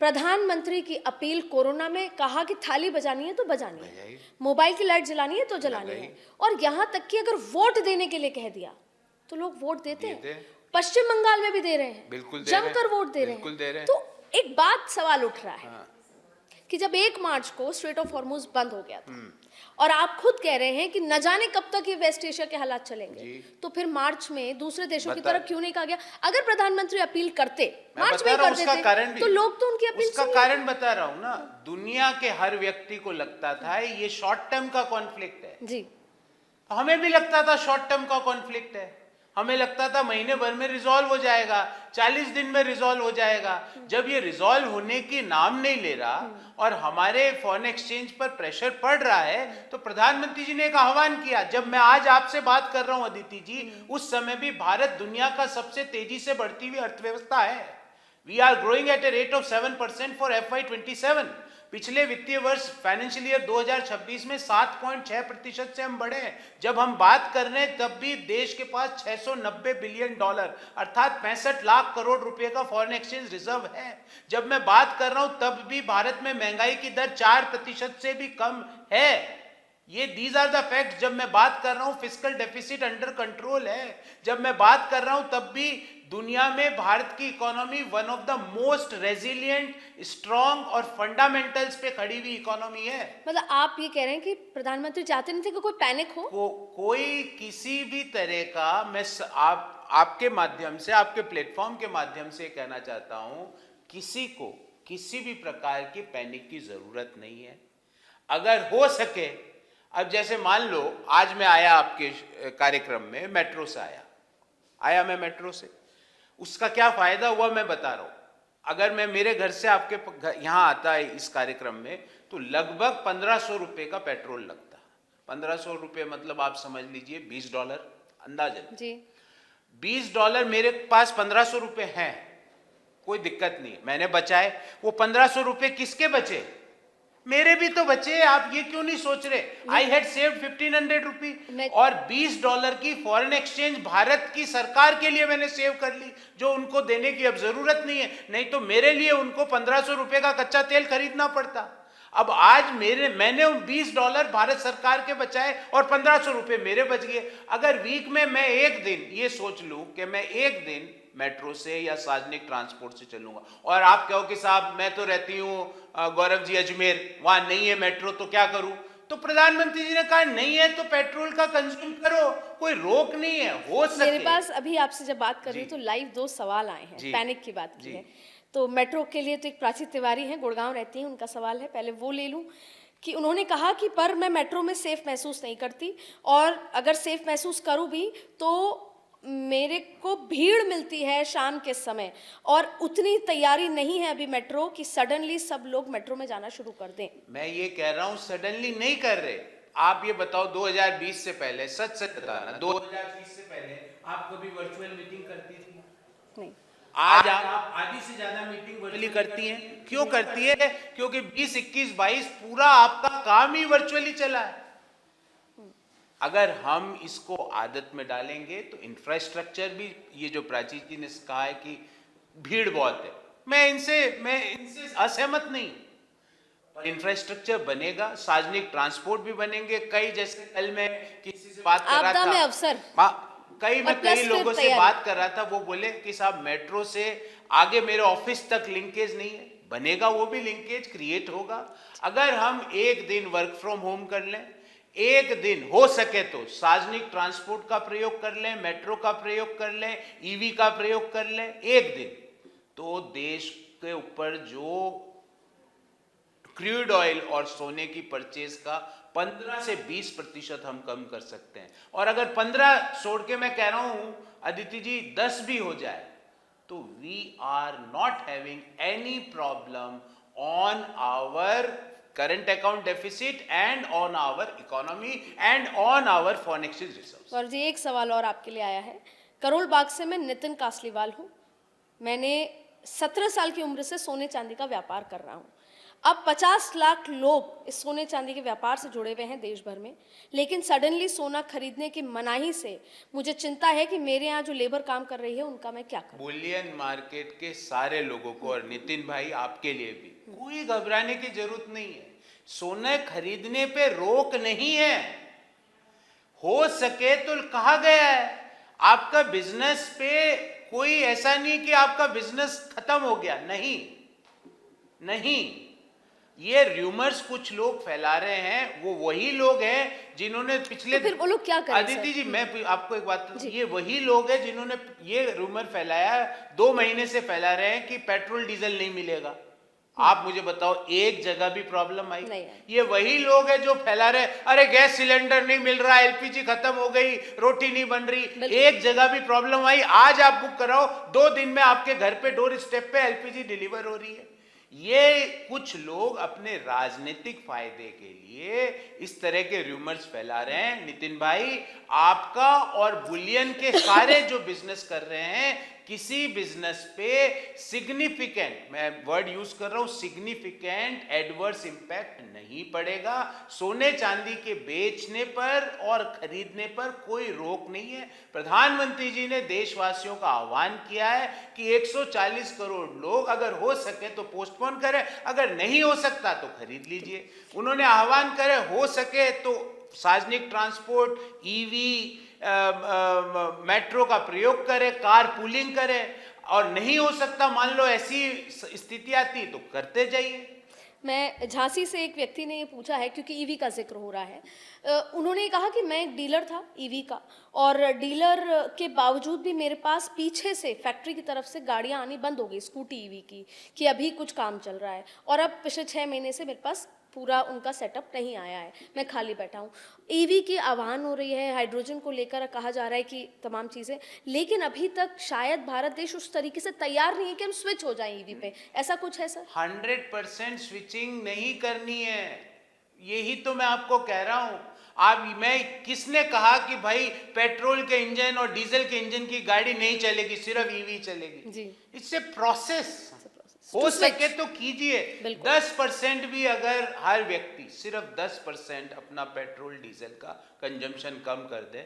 प्रधानमंत्री की appeal corona में कहा कि थाली बजानी है तो बजानी है, बजाई। मोबाइल की लाइट जलानी है तो जलानी लगाई। है, और यहाँ तक कि अगर वोट देने के लिए कह दिया तो लोग वोट देते देते हैं। हैं। पश्चिम बंगाल में भी दे रहे हैं, बिल्कुल दे रहे हैं, जमकर वोट दे रहे बिल्कुल हैं। दे रहे हैं। तो एक बात सवाल उठ रहा है हाँ। कि जब 1 मार्च को स्ट्रेट ऑफ हॉर्मुज बंद हो गया था और आप खुद कह रहे हैं कि न जाने कब तक ये वेस्ट एशिया के हालात चलेंगे, जी। तो फिर मार्च में दूसरे देशों की बता- तरफ क्यों नहीं कहा गया? अगर प्रधानमंत्री अपील करते, मैं मार्च बता में रहा कर हूं उसका देते, कारण भी, तो लोग तो उनकी अपील उसका सुन कारण बता रहा हूं ना। दुनिया के हर व्यक्ति को लगता था ये शॉर्ट टर्म का कॉन्फ्लिक्ट है। जी। हमें भी लगता था शॉर्ट टर्म का कॉन्फ्लिक्ट है। हमें लगता था महीने भर में रिजॉल्व हो जाएगा, 40 दिन में रिजॉल्व हो जाएगा। जब ये रिजॉल्व होने की नाम नहीं ले रहा और हमारे फॉरेन एक्सचेंज पर प्रेशर पड़ रहा है, तो प्रधानमंत्री जी ने एक आह्वान किया। जब मैं आज आपसे बात कर रहा हूं अदिति जी, उस समय भी भारत दुनिया का सबसे तेजी से बढ़ती हुई अर्थव्यवस्था है। We are growing at a rate of 7% for FY27। पिछले वित्तीय वर्ष फाइनेंशियल ईयर 2026 में 7.6% से हम बढ़े हैं। जब हम बात कर रहे हैं तब भी देश के पास $690 बिलियन अर्थात 65 लाख करोड़ रुपए का फॉरेन एक्सचेंज रिजर्व है। जब मैं बात कर रहा हूं तब भी भारत में महंगाई की दर 4% से भी कम है। ये दीज आर द फैक्ट। जब मैं बात कर रहा हूं फिस्कल डेफिसिट अंडर कंट्रोल है। जब मैं बात कर रहा हूं तब भी दुनिया में भारत की economy one of the most resilient, strong और फंडामेंटल्स पे खड़ी हुई इकोनॉमी है। मतलब आप ये कह रहे हैं कि प्रधानमंत्री चाहते नहीं थे कि कोई पैनिक हो? कोई किसी भी तरह का, मैं आपके माध्यम से, आपके प्लेटफॉर्म के माध्यम से कहना चाहता हूं, किसी को किसी भी प्रकार की पैनिक की जरूरत नहीं है। अगर हो सके, अब जैसे मान लो आज मैं आया आपके कार्यक्रम में, मेट्रो से आया मैं मेट्रो से, उसका क्या फायदा हुआ मैं बता रहा हूं। अगर मैं मेरे घर से आपके यहां आता है इस कार्यक्रम में, तो लगभग 1500 रुपए का पेट्रोल लगता। 1500 रुपए मतलब आप समझ लीजिए $20 अंदाजन जी। $20 मेरे पास 1500 रुपए हैं, कोई दिक्कत नहीं, मैंने बचाए। वो 1500 रुपए किसके बचे? मेरे भी तो बचे। आप ये क्यों नहीं सोच रहे? आई हैड सेव्ड 1500 रुपी, और $20 की फॉरेन एक्सचेंज भारत की सरकार के लिए मैंने सेव कर ली, जो उनको देने की अब जरूरत नहीं है। नहीं तो मेरे लिए उनको 1500 रुपए का कच्चा तेल खरीदना पड़ता। अब आज मैंने $20 भारत सरकार के बचाए और 1500 रुपए मेरे बच गए। अगर वीक में मैं एक दिन ये सोच लूं कि मैं एक दिन मेट्रो से या सार्वजनिक ट्रांसपोर्ट से चलूंगा, और आप कहो कि साहब मैं तो रहती हूं गौरव जी अजमेर, वहां नहीं है मेट्रो, तो क्या करूं? तो प्रधानमंत्री जी ने कहा नहीं है तो पेट्रोल का कंज्यूम करो, कोई रोक नहीं है। हो सके, मेरे पास अभी आपसे जब बात कर रही हूँ तो लाइव 2 सवाल आए हैं। पैनिक की बात की है तो मेट्रो के लिए तो एक प्राची तिवारी हैं, गुड़गांव रहती हैं, उनका सवाल है, पहले वो ले लूं। कि उन्होंने कहा कि पर मैं मेट्रो में सेफ महसूस नहीं करती, और अगर सेफ महसूस करूं भी तो मेरे को भीड़ मिलती है शाम के समय, और उतनी तैयारी नहीं है अभी मेट्रो कि सडनली सब लोग मेट्रो में जाना शुरू कर दें। मैं ये कह रहा हूं सडनली नहीं कर रहे। आप ये बताओ 2020 से पहले, सच बताना, 2020 से पहले आप कभी वर्चुअल मीटिंग करती थी? नहीं। आज आप आधी से ज्यादा मीटिंग वर्चुअली करती हैं। क्यों करती है? क्योंकि 20, 21, 22 पूरा आपका काम ही वर्चुअली चला है। अगर हम इसको आदत में डालेंगे तो इंफ्रास्ट्रक्चर भी, ये जो प्राची जी ने कहा है कि भीड़ बहुत है, मैं इनसे असहमत नहीं। इंफ्रास्ट्रक्चर बनेगा, सार्वजनिक ट्रांसपोर्ट भी बनेंगे। कई, जैसे कल मैं किसी से बात कर रहा था, में अवसर कई लोगों से बात कर रहा था, वो बोले कि साहब मेट्रो से आगे मेरे ऑफिस तक लिंकेज नहीं है। बनेगा, वो भी लिंकेज क्रिएट होगा। अगर हम एक दिन वर्क फ्रॉम होम कर लें, एक दिन हो सके तो सार्वजनिक ट्रांसपोर्ट का प्रयोग कर लें, मेट्रो का प्रयोग कर लें, ईवी का प्रयोग कर लें एक दिन, तो देश के ऊपर जो क्रूड ऑयल और सोने की परचेज का 15 से 20% हम कम कर सकते हैं। और अगर 15 छोड़ के मैं कह रहा हूं अदिति जी 10 भी हो जाए, तो we are not having any problem on our current account deficit and on our economy and on our foreign exchange reserves. और जी एक सवाल और आपके लिए आया है। करोल बाग से मैं नितिन कासलीवाल हूँ। मैंने 17 साल की उम्र से सोने चांदी का व्यापार कर रहा हूँ। अब 50 लाख लोग इस सोने चांदी के व्यापार से जुड़े हुए हैं देश भर में, लेकिन सडनली सोना खरीदने की मनाही से मुझे चिंता है कि मेरे यहाँ जो लेबर काम कर रही है उनका मैं क्या करूं। बुलियन मार्केट के सारे लोगों को और नितिन भाई आपके लिए भी कोई घबराने की जरूरत नहीं है। सोने खरीदने पे रोक नहीं है। हो सके तो कहा गया है आपका बिजनेस पे कोई ऐसा नहीं कि आपका बिजनेस खत्म हो गया, नहीं नहीं। ये र्यूमर्स कुछ लोग फैला रहे हैं, वो वही लोग हैं जिन्होंने पिछले तो फिर वो लोग क्या करें अदिति जी, सर? मैं आपको एक बात, ये वही लोग हैं जिन्होंने ये रूमर फैलाया, 2 महीने से फैला रहे हैं कि पेट्रोल डीजल नहीं मिलेगा। आप मुझे बताओ एक जगह भी प्रॉब्लम आई? नहीं। ये वही लोग हैं जो फैला रहे हैं अरे गैस सिलेंडर नहीं मिल रहा, एलपीजी खत्म हो गई, रोटी नहीं बन रही। एक जगह भी प्रॉब्लम आई? आज आप बुक कराओ, 2 दिन में आपके घर पे डोर स्टेप पे एलपीजी डिलीवर हो रही है। ये कुछ लोग अपने राजनीतिक फायदे के लिए इस तरह के रूमर्स फैला रहे हैं। नितिन भाई, आपका और बुलियन के सारे जो बिजनेस कर रहे हैं, किसी बिजनेस पे सिग्निफिकेंट, मैं वर्ड यूज कर रहा हूं, सिग्निफिकेंट एडवर्स इंपैक्ट नहीं पड़ेगा। सोने चांदी के बेचने पर और खरीदने पर कोई रोक नहीं है। प्रधानमंत्री जी ने देशवासियों का आह्वान किया है कि 140 करोड़ लोग अगर हो सके तो पोस्टपोन करें, अगर नहीं हो सकता तो खरीद लीजिए। उन्होंने आह्वान करे हो सके तो सार्वजनिक ट्रांसपोर्ट, ईवी, मेट्रो का प्रयोग करें, कार पूलिंग करें, और नहीं हो सकता मान लो ऐसी स्थिति आती तो करते जाइए। मैं झांसी से एक व्यक्ति ने ये पूछा है, क्योंकि ईवी का जिक्र हो रहा है, उन्होंने कहा कि मैं एक डीलर था ईवी का, और डीलर के बावजूद भी मेरे पास पीछे से फैक्ट्री की तरफ से गाड़ियां आनी बंद हो गई स्कूटी ईवी की, कि अभी कुछ काम चल रहा है, और अब पिछले 6 महीने से मेरे पास पूरा उनका सेटअप नहीं आया है, मैं खाली बैठा हूँ। ईवी की आह्वान हो रही है, हाइड्रोजन को लेकर कहा जा रहा है कि तमाम चीज़ें, लेकिन अभी तक शायद भारत देश उस तरीके से तैयार नहीं है कि हम स्विच हो जाएं ईवी पे। ऐसा कुछ है सर? 100% स्विचिंग नहीं करनी है, यही तो मैं आपको कह रहा हूं। मैं किसने कहा कि भाई पेट्रोल के इंजन और डीजल के इंजन की गाड़ी नहीं चलेगी, सिर्फ ईवी चलेगी जी। इट्स ए प्रोसेस, हो सके तो कीजिए। 10% भी अगर हर व्यक्ति सिर्फ 10% अपना पेट्रोल डीजल का कंजम्पशन कम कर दे,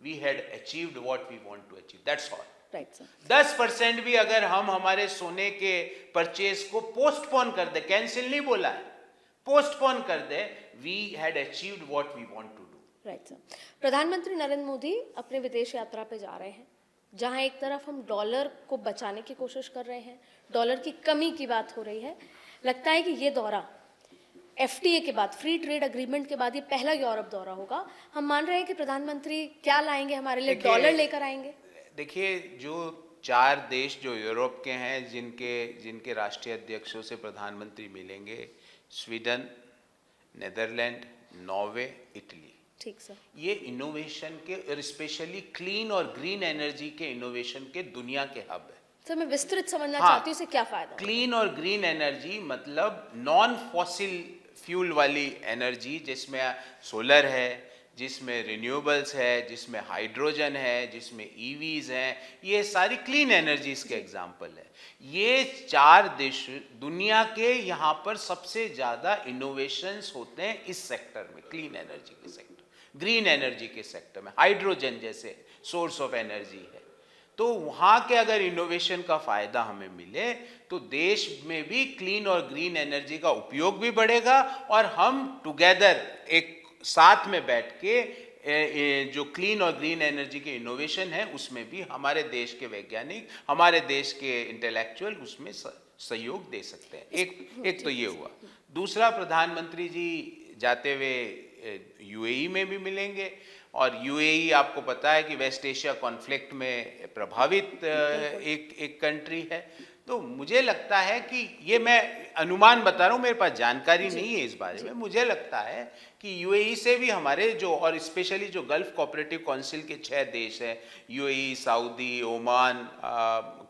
we had achieved what we want to achieve, that's all. Right sir. 10% भी अगर हम हमारे सोने के परचेज को पोस्टपोन कर दे, कैंसिल नहीं बोला है, पोस्टपोन कर दे, we had achieved what we want to do. Right sir. प्रधानमंत्री नरेंद्र मोदी अपने विदेश यात्रा पे जा रहे हैं, जहां एक तरफ हम डॉलर को बचाने की कोशिश कर रहे हैं, डॉलर की कमी की बात हो रही है। लगता है कि ये दौरा एफटीए के बाद, फ्री ट्रेड अग्रीमेंट के बाद, ये पहला यूरोप दौरा होगा। हम मान रहे हैं कि प्रधानमंत्री क्या लाएंगे हमारे लिए, डॉलर लेकर आएंगे। देखिए, जो 4 देश जो यूरोप के हैं, जिनके राष्ट्रीय अध्यक्षों से प्रधानमंत्री मिलेंगे, स्वीडन, नेदरलैंड, नॉर्वे, इटली। ठीक सर। ये इनोवेशन के और स्पेशली क्लीन और ग्रीन एनर्जी के इनोवेशन के दुनिया के हब है। सर मैं विस्तृत समझना चाहती हूँ, इससे क्या फायदा? क्लीन और ग्रीन एनर्जी मतलब नॉन फॉसिल फ्यूल वाली एनर्जी, जिसमें सोलर है, जिसमें रिन्यूएबल्स है, जिसमें हाइड्रोजन है, जिसमें ईवीज हैं, ये सारी क्लीन एनर्जीज के एग्जाम्पल है। ये 4 देश दुनिया के यहाँ पर सबसे ज़्यादा इनोवेशंस होते हैं इस सेक्टर में, क्लीन एनर्जी के सेक्टर, ग्रीन एनर्जी के सेक्टर में, हाइड्रोजन जैसे सोर्स ऑफ एनर्जी है। तो वहाँ के अगर इनोवेशन का फ़ायदा हमें मिले तो देश में भी क्लीन और ग्रीन एनर्जी का उपयोग भी बढ़ेगा, और हम टुगेदर एक साथ में बैठ के जो क्लीन और ग्रीन एनर्जी के इनोवेशन है उसमें भी हमारे देश के वैज्ञानिक, हमारे देश के इंटेलेक्चुअल उसमें सहयोग दे सकते हैं। एक तो ये हुआ। दूसरा, प्रधानमंत्री जी जाते हुए यूएई में भी मिलेंगे, और यूएई आपको पता है कि वेस्ट एशिया कॉन्फ्लिक्ट में प्रभावित एक कंट्री है। तो मुझे लगता है कि ये मैं अनुमान बता रहा हूँ, मेरे पास जानकारी नहीं है इस बारे में, मुझे लगता है कि यूएई से भी हमारे जो, और स्पेशली जो गल्फ कोऑपरेटिव काउंसिल के 6 देश हैं, UAE, Saudi, Oman,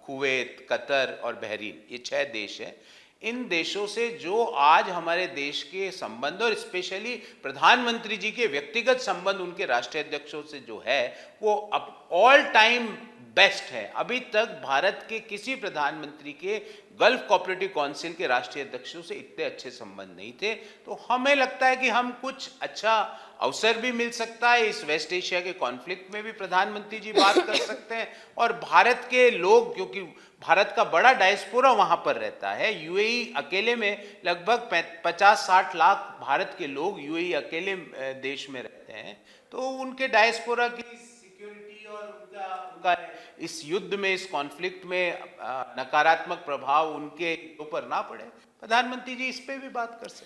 Kuwait, Qatar और बहरीन, ये 6 देश हैं। इन देशों से जो आज हमारे देश के संबंध, और स्पेशली प्रधानमंत्री जी के व्यक्तिगत संबंध उनके राष्ट्रीय अध्यक्षों से जो है, वो अब ऑल टाइम बेस्ट है। अभी तक भारत के किसी प्रधानमंत्री के गल्फ कोऑपरेटिव काउंसिल के राष्ट्रीय अध्यक्षों से इतने अच्छे संबंध नहीं थे। तो हमें लगता है कि हम कुछ अच्छा अवसर भी मिल सकता है, इस वेस्ट एशिया के कॉन्फ्लिक्ट में भी प्रधानमंत्री जी बात कर सकते हैं। और भारत के लोग, क्योंकि भारत का बड़ा डायस्पोरा वहां पर रहता है, यूएई अकेले में लगभग 50-60 लाख भारत के लोग यूएई अकेले देश में रहते हैं। तो उनके डायस्पोरा की सिक्योरिटी और उनका इस युद्ध में, इस कॉन्फ्लिक्ट में नकारात्मक प्रभाव उनके ऊपर ना पड़े, प्रधानमंत्री जी इस पे भी बात कर सकते हैं।